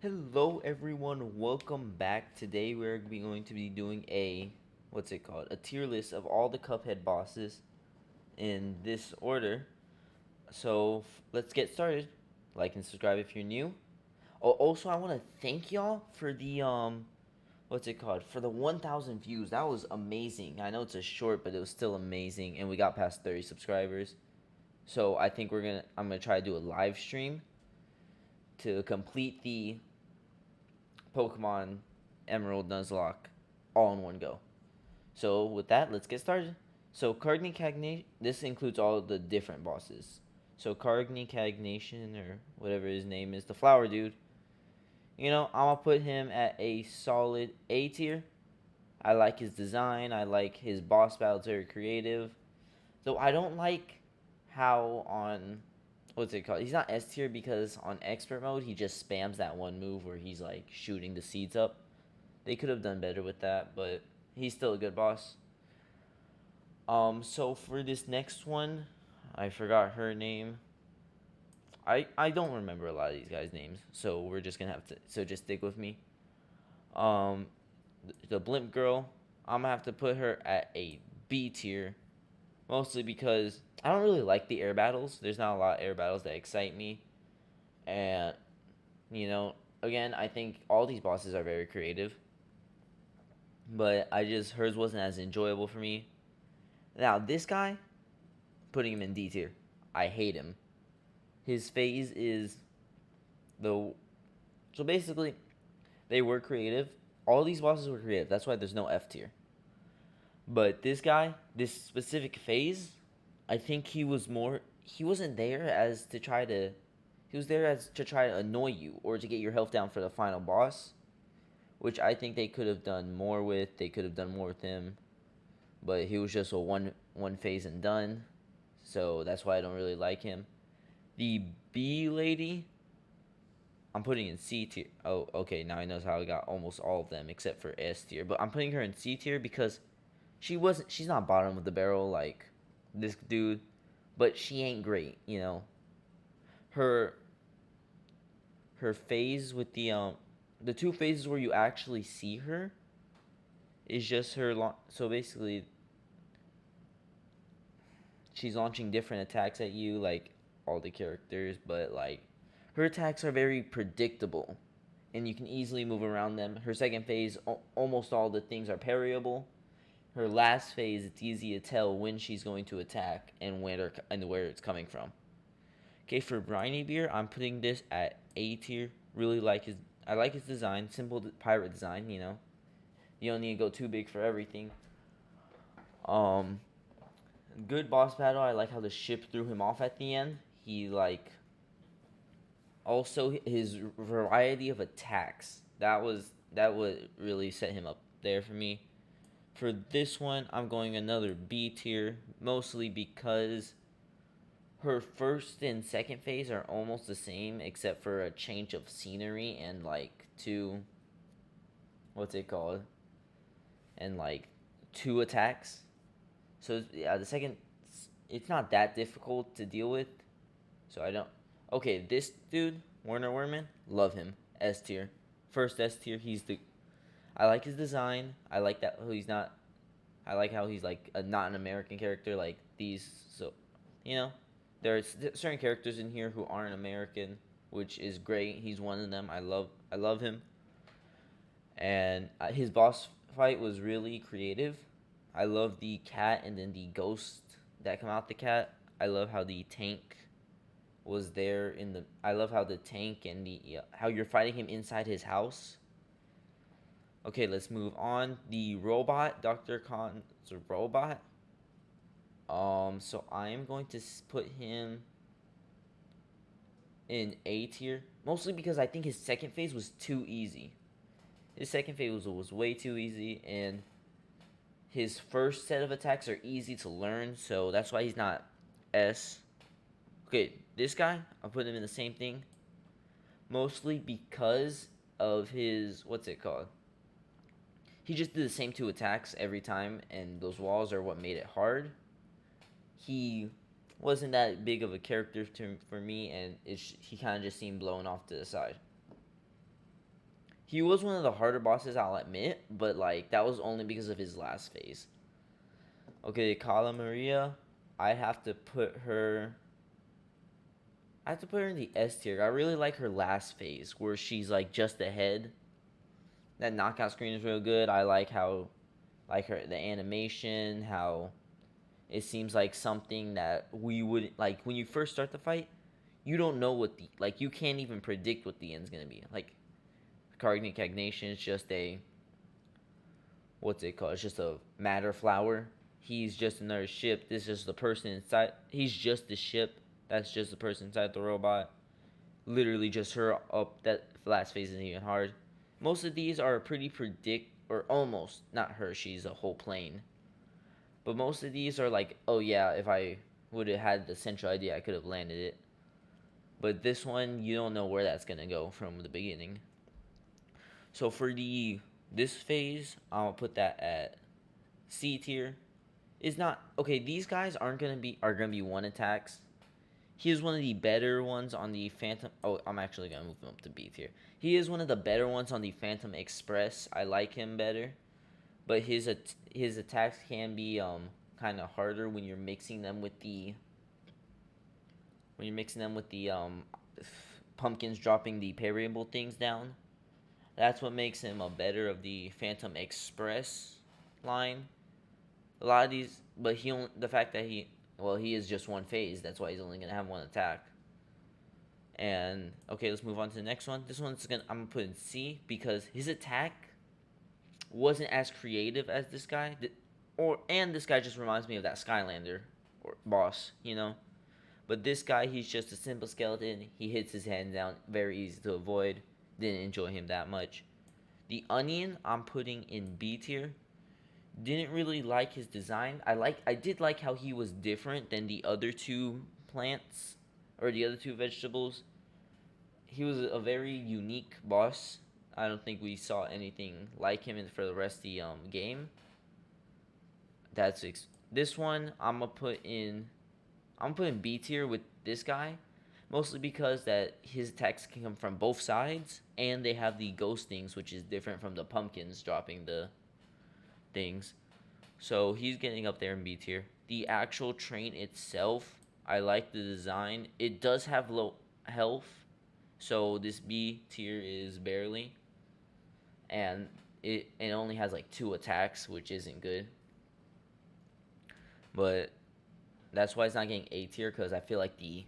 Hello everyone, welcome back. Today we're going to be doing a tier list of all the Cuphead bosses in this order. So let's get started. Like and subscribe if you're new. Oh, also I want to thank y'all for the for the 1,000 views. That was amazing. I know it's a short, but it was still amazing, and we got past 30 subscribers. So I think I'm gonna try to do a live stream to complete the Pokemon Emerald Nuzlocke all in one go. So with that, let's get started. So Cargny Cagnation, this includes all the different bosses. So Cargny Cagnation, or whatever his name is, the flower dude. I'm gonna put him at a solid A tier. I like his design. I like his boss battles, very creative. Though I don't like how on what's it called? He's not S tier because on expert mode he just spams that one move where he's like shooting the seeds up. They could have done better with that, but he's still a good boss. So for this next one, I forgot her name. I don't remember a lot of these guys' names, so we're just gonna have to. So just stick with me. Um, the Blimp Girl, I'm gonna have to put her at a B tier, mostly because I don't really like the air battles. There's not a lot of air battles that excite me, and you know, again, I think all these bosses are very creative, but hers wasn't as enjoyable for me. Now this guy, putting him in D tier. I hate him. His phase is the so basically they were creative. All these bosses were creative. That's why there's no F tier. But this guy, this specific phase, I think he wasn't there as to try to he was there as to try to annoy you or to get your health down for the final boss, which I think they could have done more with. They could have done more with him, but he was just a one phase and done. So that's why I don't really like him. The B lady, I'm putting in C tier. Oh, okay. Now I know how I got almost all of them except for S tier. But I'm putting her in C tier because she's not bottom of the barrel like this dude, but she ain't great. Her her phase with the two phases where you actually see her is just so basically she's launching different attacks at you like all the characters, but like her attacks are very predictable and you can easily move around them. Her second phase, almost all the things are parryable. Her last phase, it's easy to tell when she's going to attack and where it's coming from. Okay, for Briny Beer, I'm putting this at A tier. I like his design, simple pirate design. You don't need to go too big for everything. Um, Good boss battle. I like how the ship threw him off at the end. He like also his variety of attacks. That would really set him up there for me. For this one, I'm going another B tier, mostly because her first and second phase are almost the same, except for a change of scenery and like what's it called, and like two attacks. So yeah, the second, it's not that difficult to deal with. So I don't. Okay, this dude, Werner Werman, love him. S tier, first S tier. I like his design. I like that he's not. I like how he's like not an American character like these. So, you know, there's certain characters in here who aren't American, which is great. He's one of them. I love him. And his boss fight was really creative. I love the cat and then the ghost that come out the cat. I love how the tank was there in the. I love how the tank and how you're fighting him inside his house. Okay, let's move on. The robot, Dr. Khan's robot. So I am going to put him in A tier, mostly because I think his second phase was too easy. His second phase was way too easy, and his first set of attacks are easy to learn, so that's why he's not S. Okay, this guy, I'll put him in the same thing, mostly because of his, what's it called? He just did the same two attacks every time, and those walls are what made it hard. He wasn't that big of a character for me, and he kind of just seemed blown off to the side. He was one of the harder bosses, I'll admit, but like that was only because of his last phase. Okay, Kala Maria, I have to put her. I have to put her in the S tier. I really like her last phase where she's like just ahead. That knockout screen is real good. I like how, like her the animation, how it seems like something that we would like when you first start the fight. You don't know what the like. You can't even predict what the end's gonna be. Like Cargnic Cagnation is just a what's it called? It's just a matter flower. He's just another ship. This is just the person inside. He's just the ship. That's just the person inside the robot. Literally just her up. That last phase isn't even hard. Most of these are pretty predict or almost not her. She's a whole plane. But most of these are like, oh yeah, if I would have had the central idea, I could have landed it. But this one, you don't know where that's gonna go from the beginning. So for the this phase, I'll put that at C tier. Is not okay. These guys are gonna be one attacks. He is one of the better ones on the Phantom. Oh, I'm actually gonna move him up to B tier. He is one of the better ones on the Phantom Express. I like him better, but his attacks can be kind of harder when you're mixing them with the pumpkins dropping the parryable things down. That's what makes him a better of the Phantom Express line. A lot of these, but he only the fact that he is just one phase. That's why he's only gonna have one attack. And okay, let's move on to the next one. This one's I'm gonna put in C because his attack wasn't as creative as this guy. And this guy just reminds me of that Skylander or boss, you know. But this guy, he's just a simple skeleton. He hits his hand down, very easy to avoid. Didn't enjoy him that much. The Onion, I'm putting in B tier. Didn't really like his design. I did like how he was different than the other two plants or the other two vegetables. He was a very unique boss. I don't think we saw anything like him for the rest of the game. This one. I'm putting B tier with this guy, mostly because that his attacks can come from both sides, and they have the ghost things, which is different from the pumpkins dropping the things. So he's getting up there in B tier. The actual train itself, I like the design. It does have low health, so this B tier is barely, and it only has like 2 attacks, which isn't good. But that's why it's not getting A tier because I feel like the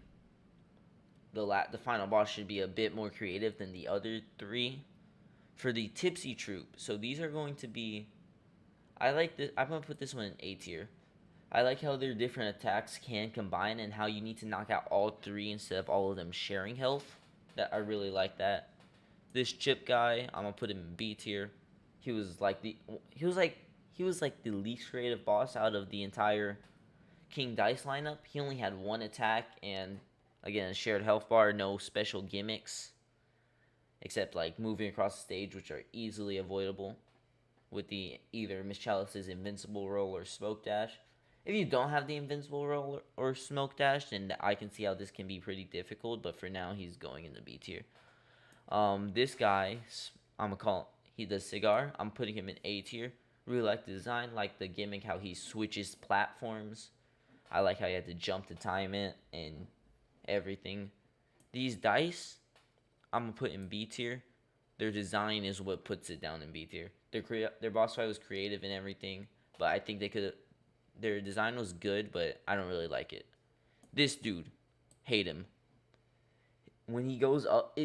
final boss should be a bit more creative than the other 3. For the Tipsy Troop, so these are going to be. I like this. I'm gonna put this one in A tier. I like how their different attacks can combine and how you need to knock out all 3 instead of all of them sharing health. That I really like that. This Chip guy, I'm gonna put him in B tier. He was like the least creative boss out of the entire King Dice lineup. He only had 1 attack and again a shared health bar, no special gimmicks except like moving across the stage, which are easily avoidable with the either Miss Chalice's invincible roll or smoke dash. If you don't have the invincible roll or smoke dash, then I can see how this can be pretty difficult. But for now, he's going in the B tier. This guy, I'm gonna call he does cigar. I'm putting him in A tier. Really like the design, like the gimmick, how he switches platforms. I like how you had to jump to time it and everything. These dice, I'm gonna put in B tier. Their design is what puts it down in B tier. Their boss fight was creative and everything, but I think their design was good, but I don't really like it. This dude, hate him. When he goes up,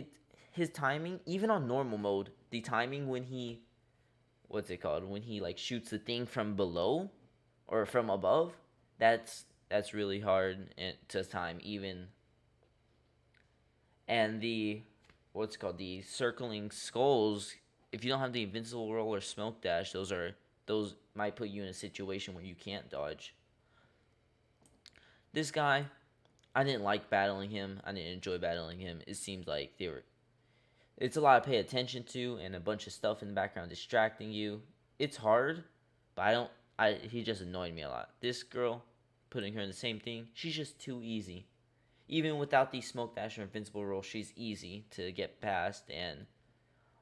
his timing, even on normal mode, the timing when he, what's it called? When he like shoots the thing from below or from above, that's really hard to time even. And the what's it called, the circling skulls, if you don't have the invincible roll or smoke dash, those might put you in a situation where you can't dodge. This guy, I didn't like battling him. I didn't enjoy battling him. It seems like it's a lot to pay attention to and a bunch of stuff in the background distracting you. It's hard, but he just annoyed me a lot. This girl, putting her in the same thing, she's just too easy. Even without the smoke dash or invincible roll, she's easy to get past, and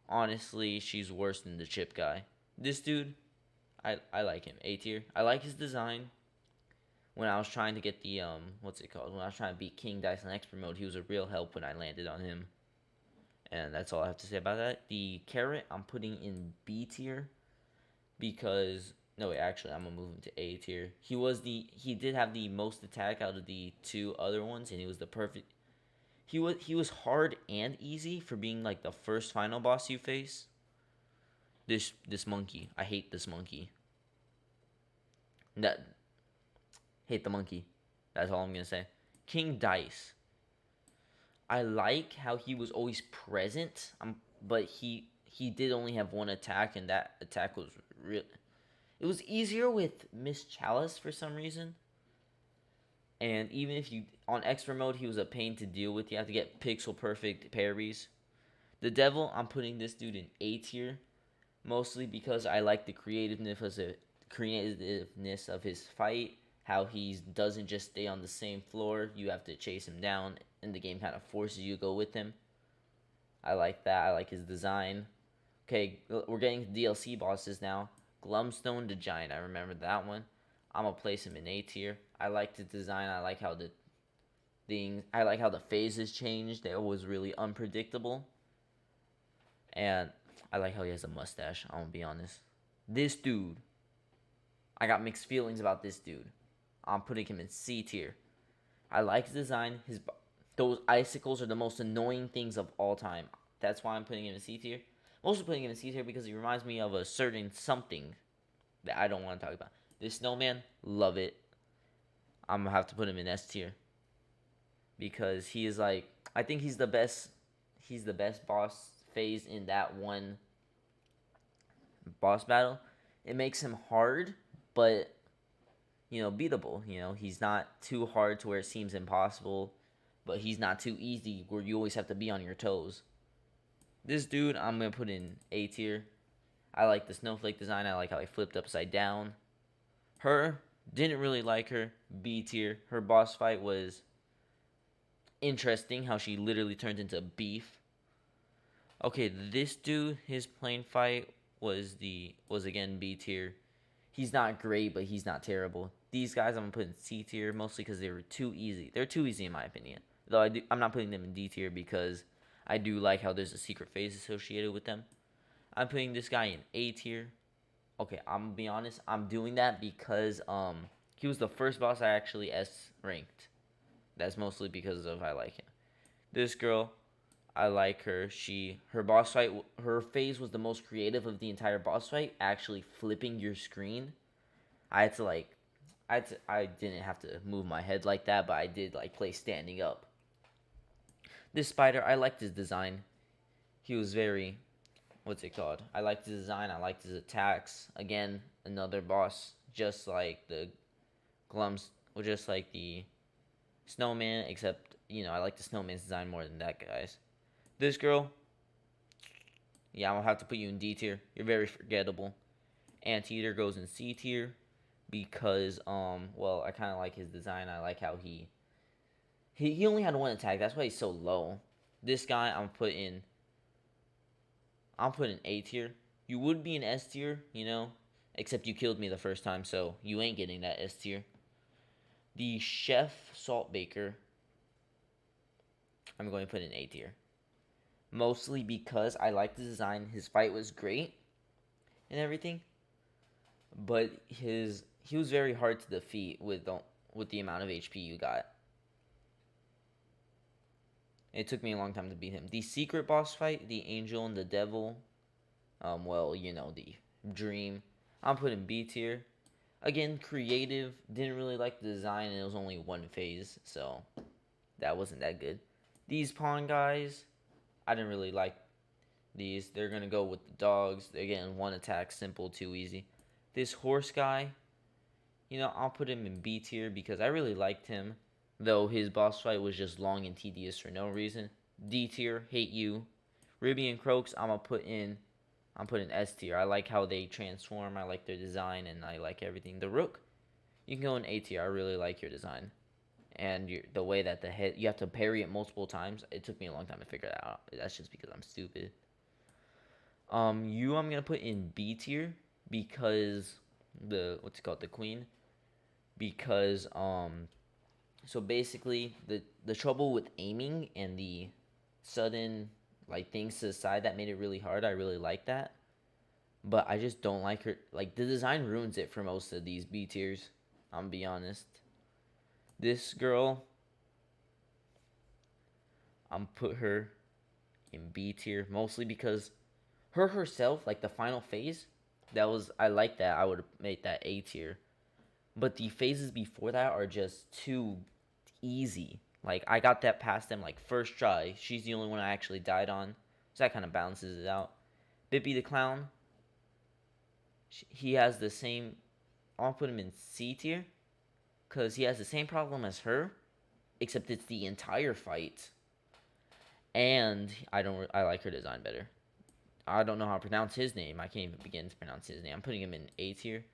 honestly, she's worse than the chip guy. This dude, I like him. A tier. I like his design. When I was trying to get the what's it called? When I was trying to beat King Dice in expert mode, he was a real help when I landed on him. And that's all I have to say about that. The carrot I'm putting in B tier because no wait, actually I'm gonna move him to A tier. He did have the most attack out of the two other ones, and he was the perfect. He was hard and easy for being like the first final boss you face. This monkey, I hate this monkey. That hate the monkey. That's all I'm gonna say. King Dice. I like how he was always present, but he did only have one attack, and that attack was real. It was easier with Miss Chalice for some reason. And even if you on expert mode, he was a pain to deal with. You have to get pixel perfect parries. The devil, I'm putting this dude in A tier, mostly because I like the creativeness of his fight. How he doesn't just stay on the same floor. You have to chase him down, and the game kind of forces you to go with him. I like that. I like his design. Okay, we're getting DLC bosses now. Glumstone the Giant. I remember that one. I'm gonna place him in A tier. I like the design. I like how the things. I like how the phases changed. It was really unpredictable. And I like how he has a mustache. I'm gonna be honest. This dude, I got mixed feelings about this dude. I'm putting him in C tier. I like his design. Those icicles are the most annoying things of all time. That's why I'm putting him in C tier. I'm also putting him in C tier because he reminds me of a certain something that I don't want to talk about. This snowman, love it. I'm gonna have to put him in S tier because he is like, I think he's the best. He's the best boss phase in that one boss battle. It makes him hard, but beatable. He's not too hard to where it seems impossible, but he's not too easy where you always have to be on your toes. This dude, I'm gonna put in A tier. I like the snowflake design. I like how he flipped upside down. Her, didn't really like her. B tier. Her boss fight was interesting. How she literally turned into beef. Okay, this dude, his plane fight was again B tier. He's not great, but he's not terrible. These guys I'm gonna put in C tier mostly because they were too easy. They're too easy in my opinion. Though I'm not putting them in D tier because I do like how there's a secret phase associated with them. I'm putting this guy in A tier. Okay, I'm gonna be honest. I'm doing that because he was the first boss I actually S ranked. That's mostly because of I like him. This girl, I like her. Her boss fight, her phase was the most creative of the entire boss fight. Actually flipping your screen. I had to like, I didn't have to move my head like that, but I did like play standing up. This spider, I liked his design. He was very, what's it called? I liked his design. I liked his attacks. Again, another boss, just like the Glums, or just like the snowman, except I like the snowman's design more than that guy's. This girl, yeah, I'm gonna have to put you in D tier. You're very forgettable. Anteater goes in C tier because well, I kind of like his design. I like how he only had one attack. That's why he's so low. This guy I'm putting A tier. You would be an S tier, except you killed me the first time, so you ain't getting that S tier. The chef salt baker, I'm going to put in A tier. Mostly because I like the design. His fight was great and everything, but he was very hard to defeat with the amount of HP you got. It took me a long time to beat him. The secret boss fight, the angel and the devil, the dream, I'm putting B tier. Again, creative. Didn't really like the design, and it was only one phase, so that wasn't that good. These pawn guys, I didn't really like these. They're gonna go with the dogs. They're getting one attack, simple, too easy. This horse guy, I'll put him in B tier because I really liked him, though his boss fight was just long and tedious for no reason. D tier, hate you. Ruby and Croaks, I'm putting S tier. I like how they transform. I like their design, and I like everything. The Rook, you can go in A tier. I really like your design, and the way that the head you have to parry it multiple times. It took me a long time to figure that out. That's just because I'm stupid. You I'm gonna put in B tier because what's it called, the queen, because so basically the trouble with aiming and the sudden like things to the side that made it really hard. I really like that, but I just don't like her. Like the design ruins it for most of these B tiers. I'm gonna be honest. This girl, I'm put her in B tier mostly because her herself, like the final phase, that was I like that. I would have made that A tier. But the phases before that are just too easy. Like I got that past them like first try. She's the only one I actually died on, so that kind of balances it out. Bippy the clown, he has the same. I'll put him in C tier because he has the same problem as her, except it's the entire fight. And I don't. I like her design better. I don't know how to pronounce his name. I can't even begin to pronounce his name. I'm putting him in A tier.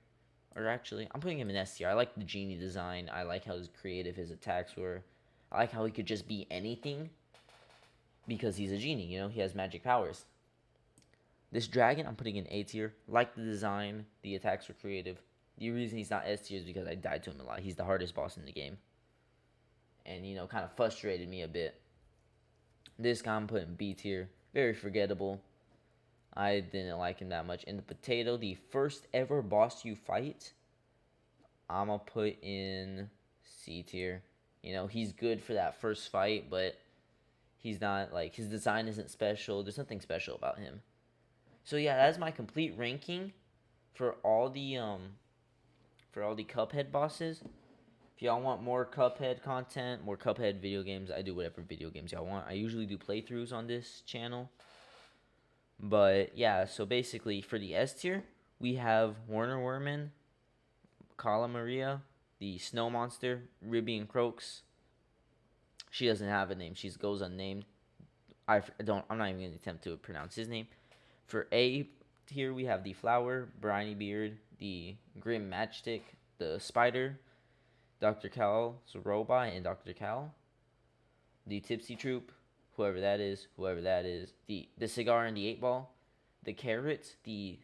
Or actually, I'm putting him in S tier. I like the genie design. I like how creative his attacks were. I like how he could just be anything because he's a genie, you know? He has magic powers. This dragon, I'm putting in A tier. Like the design. The attacks were creative. The reason he's not S tier is because I died to him a lot. He's the hardest boss in the game. And, you know, kind of frustrated me a bit. This guy I'm putting B tier. Very forgettable. I didn't like him that much. And the potato, the first ever boss you fight, I'm going to put in C tier. You know, he's good for that first fight, but he's not, like, his design isn't special. There's nothing special about him. So, yeah, that's my complete ranking for all the Cuphead bosses. If y'all want more Cuphead content, more Cuphead video games, I do whatever video games y'all want. I usually do playthroughs on this channel. But, yeah, so basically, for the S tier, we have Warner Werman, Kala Maria, the Snow Monster, Ribby and Croaks. She doesn't have a name. She goes unnamed. I'm not even going to attempt to pronounce his name. For A tier, we have the Flower, Briny Beard, the Grim Matchstick, the Spider, Dr. Cal's Robot, and Dr. Cal. The Tipsy Troop, whoever that is. The Cigar and the 8-Ball. The Carrot, the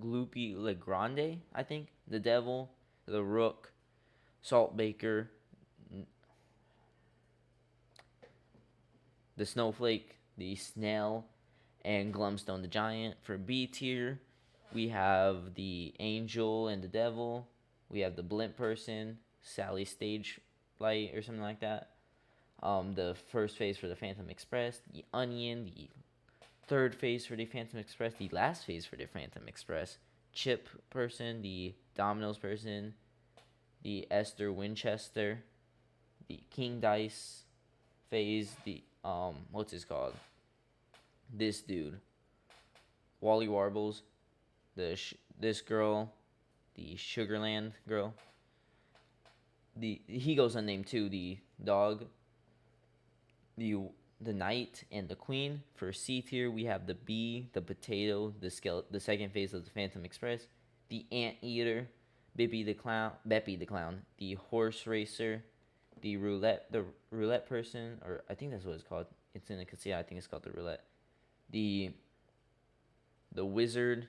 Gloopy Legrande, I think. The Devil, the Rook, Salt Baker, the Snowflake, the Snail, and Glumstone the Giant. For B tier, we have the Angel and the Devil. We have the Blimp Person, Sally Stage Light, or something like that. The first phase for the Phantom Express, the Onion, the third phase for the Phantom Express, the last phase for the Phantom Express, Chip Person, the Dominoes Person, the Esther Winchester, the King Dice phase, the what's his called? This dude, Wally Warbles, this girl, the Sugarland girl. He goes unnamed too. The dog, the knight, and the queen. For C tier, we have the bee, the potato, the second phase of the Phantom Express, the anteater, Beppy the clown, the horse racer, the roulette person, or I think that's what it's called. It's in the casino. I think it's called the roulette. The wizard,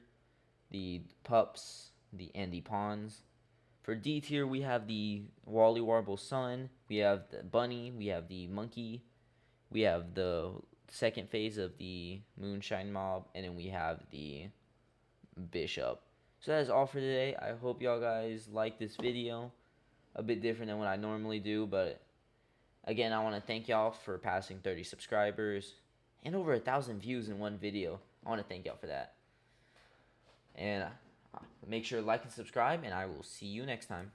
the pups, and the pawns. For D tier, we have the Wally Warble son, we have the bunny, we have the monkey, we have the second phase of the Moonshine Mob, and then we have the bishop. So that is all for today. I hope y'all guys like this video. A bit different than what I normally do, but again, I want to thank y'all for passing 30 subscribers and over 1,000 views in one video. I want to thank y'all for that. And make sure to like and subscribe, and I will see you next time.